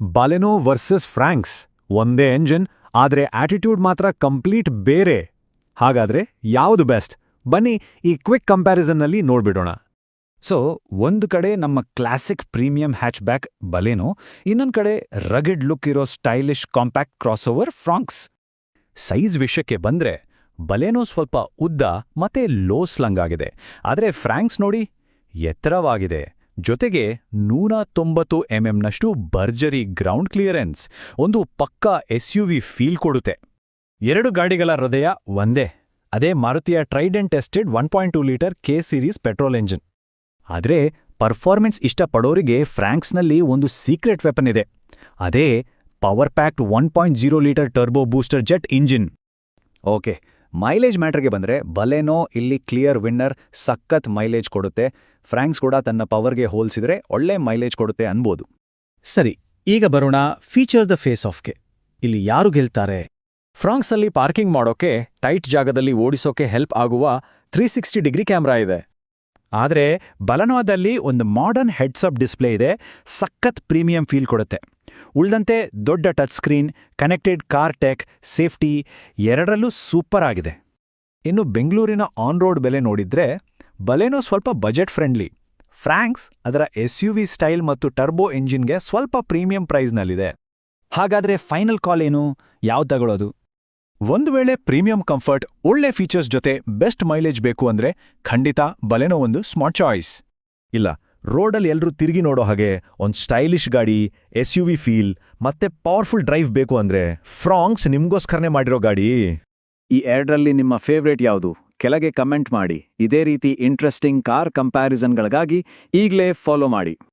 Baleno versus Fronx ಒಂದೇ engine, ಆದರೆ attitude ಮಾತ್ರ ಕಂಪ್ಲೀಟ್ ಬೇರೆ. ಹಾಗಾದ್ರೆ ಯಾವುದು ಬೆಸ್ಟ್? ಬನ್ನಿ ಈ ಕ್ವಿಕ್ ಕಂಪ್ಯಾರಿಸನ್ನಲ್ಲಿ ನೋಡ್ಬಿಡೋಣ. ಸೊ ಒಂದು ಕಡೆ ನಮ್ಮ ಕ್ಲಾಸಿಕ್ ಪ್ರೀಮಿಯಂ ಹ್ಯಾಚ್ಬ್ಯಾಕ್ ಬಲೆನೋ, ಇನ್ನೊಂದು ಕಡೆ ರಗಿಡ್ ಲುಕ್ ಇರೋ stylish compact crossover Fronx. Size ವಿಷಯಕ್ಕೆ ಬಂದ್ರೆ ಬಲೆನೋ ಸ್ವಲ್ಪ ಉದ್ದ ಮತ್ತೆ ಲೋ ಸ್ಲಂಗ್ ಆಗಿದೆ, ಆದರೆ ಫ್ರಾಂಕ್ಸ್ ನೋಡಿ ಎತ್ತರವಾಗಿದೆ. ಜೊತೆಗೆ 190 ಎಂಎಂನಷ್ಟು ಭರ್ಜರಿ ಗ್ರೌಂಡ್ ಕ್ಲಿಯರೆನ್ಸ್, ಒಂದು ಪಕ್ಕಾ SUV ಫೀಲ್ ಕೊಡುತ್ತೆ. ಎರಡು ಗಾಡಿಗಳ ಹೃದಯ ಒಂದೇ, ಅದೇ ಮಾರುತಿಯ tried and tested 1.2 litre K series petrol engine. ಆದರೆ ಪರ್ಫಾರ್ಮೆನ್ಸ್ ಇಷ್ಟಪಡೋರಿಗೆ ಫ್ರಾಂಕ್ಸ್ನಲ್ಲಿ ಒಂದು ಸೀಕ್ರೆಟ್ ವೆಪನ್ ಇದೆ, ಅದೇ power packed 1.0 litre turbo booster jet engine. Okay, mileage ಮ್ಯಾಟ್ರಿಗೆ ಬಂದರೆ ಬಲೆನೋ ಇಲ್ಲಿ ಕ್ಲಿಯರ್ ವಿನ್ನರ್, ಸಖತ್ ಮೈಲೇಜ್ ಕೊಡುತ್ತೆ. ಫ್ರಾಂಕ್ಸ್ ಕೂಡ ತನ್ನ ಪವರ್ಗೆ ಹೋಲಿಸಿದ್ರೆ ಒಳ್ಳೆ ಮೈಲೇಜ್ ಕೊಡುತ್ತೆ ಅನ್ಬೋದು. ಸರಿ, ಈಗ ಬರೋಣ ಫೀಚರ್ ದ ಫೇಸ್ ಆಫ್ಗೆ. ಇಲ್ಲಿ ಯಾರು ಗೆಲ್ತಾರೆ? ಫ್ರಾಂಕ್ಸಲ್ಲಿ ಪಾರ್ಕಿಂಗ್ ಮಾಡೋಕೆ, ಟೈಟ್ ಜಾಗದಲ್ಲಿ ಓಡಿಸೋಕೆ ಹೆಲ್ಪ್ ಆಗುವ 360 ಡಿಗ್ರಿ ಕ್ಯಾಮ್ರಾ ಇದೆ. ಆದರೆ ಬಲೆನೋದಲ್ಲಿ ಒಂದು ಮಾಡರ್ನ್ ಹೆಡ್ಸಪ್ ಡಿಸ್ಪ್ಲೇ ಇದೆ, ಸಖತ್ ಪ್ರೀಮಿಯಂ ಫೀಲ್ ಕೊಡುತ್ತೆ. ಉಳ್ದಂತೆ ದೊಡ್ಡ touch screen, connected car tech, safety ಎರಡರಲ್ಲೂ ಸೂಪರ್ ಆಗಿದೆ. ಇನ್ನು ಬೆಂಗಳೂರಿನ ಆನ್ ರೋಡ್ ಬೆಲೆ ನೋಡಿದ್ರೆ ಬಲೆನೋ ಸ್ವಲ್ಪ ಬಜೆಟ್ ಫ್ರೆಂಡ್ಲಿ. ಫ್ರಾಂಕ್ಸ್ ಅದರ SUV ಸ್ಟೈಲ್ ಮತ್ತು ಟರ್ಬೋ ಎಂಜಿನ್ಗೆ ಸ್ವಲ್ಪ ಪ್ರೀಮಿಯಂ ಪ್ರೈಸ್ನಲ್ಲಿದೆ. ಹಾಗಾದ್ರೆ ಫೈನಲ್ ಕಾಲ್ ಏನು? ಯಾವ್ದು ತಗೊಳ್ಳೋದು? ಒಂದು ವೇಳೆ ಪ್ರೀಮಿಯಂ ಕಂಫರ್ಟ್, ಒಳ್ಳೆ ಫೀಚರ್ಸ್ ಜೊತೆ ಬೆಸ್ಟ್ ಮೈಲೇಜ್ ಬೇಕು ಅಂದ್ರೆ ಖಂಡಿತ ಬಲೆನೋ ಒಂದು ಸ್ಮಾರ್ಟ್ ಚಾಯ್ಸ್. ಇಲ್ಲ, ರೋಡಲ್ಲಿ ಎಲ್ಲರೂ ತಿರುಗಿ ನೋಡೋ ಹಾಗೆ ಒಂದು ಸ್ಟೈಲಿಶ್ ಗಾಡಿ, SUV ಫೀಲ್ ಮತ್ತೆ ಪವರ್ಫುಲ್ ಡ್ರೈವ್ ಬೇಕು ಅಂದ್ರೆ ಫ್ರಾಂಕ್ಸ್ ನಿಮ್ಗೋಸ್ಕರನೇ ಮಾಡಿರೋ ಗಾಡಿ. ಈ ಎರಡರಲ್ಲಿ ನಿಮ್ಮ ಫೇವ್ರೇಟ್ ಯಾವುದು? ಕೆಳಗೆ ಕಮೆಂಟ್ ಮಾಡಿ. ಇದೇ ರೀತಿ ಇಂಟ್ರೆಸ್ಟಿಂಗ್ ಕಾರ್ ಕಂಪ್ಯಾರಿಸನ್ಗಳಿಗಾಗಿ ಈಗಲೇ ಫಾಲೋ ಮಾಡಿ.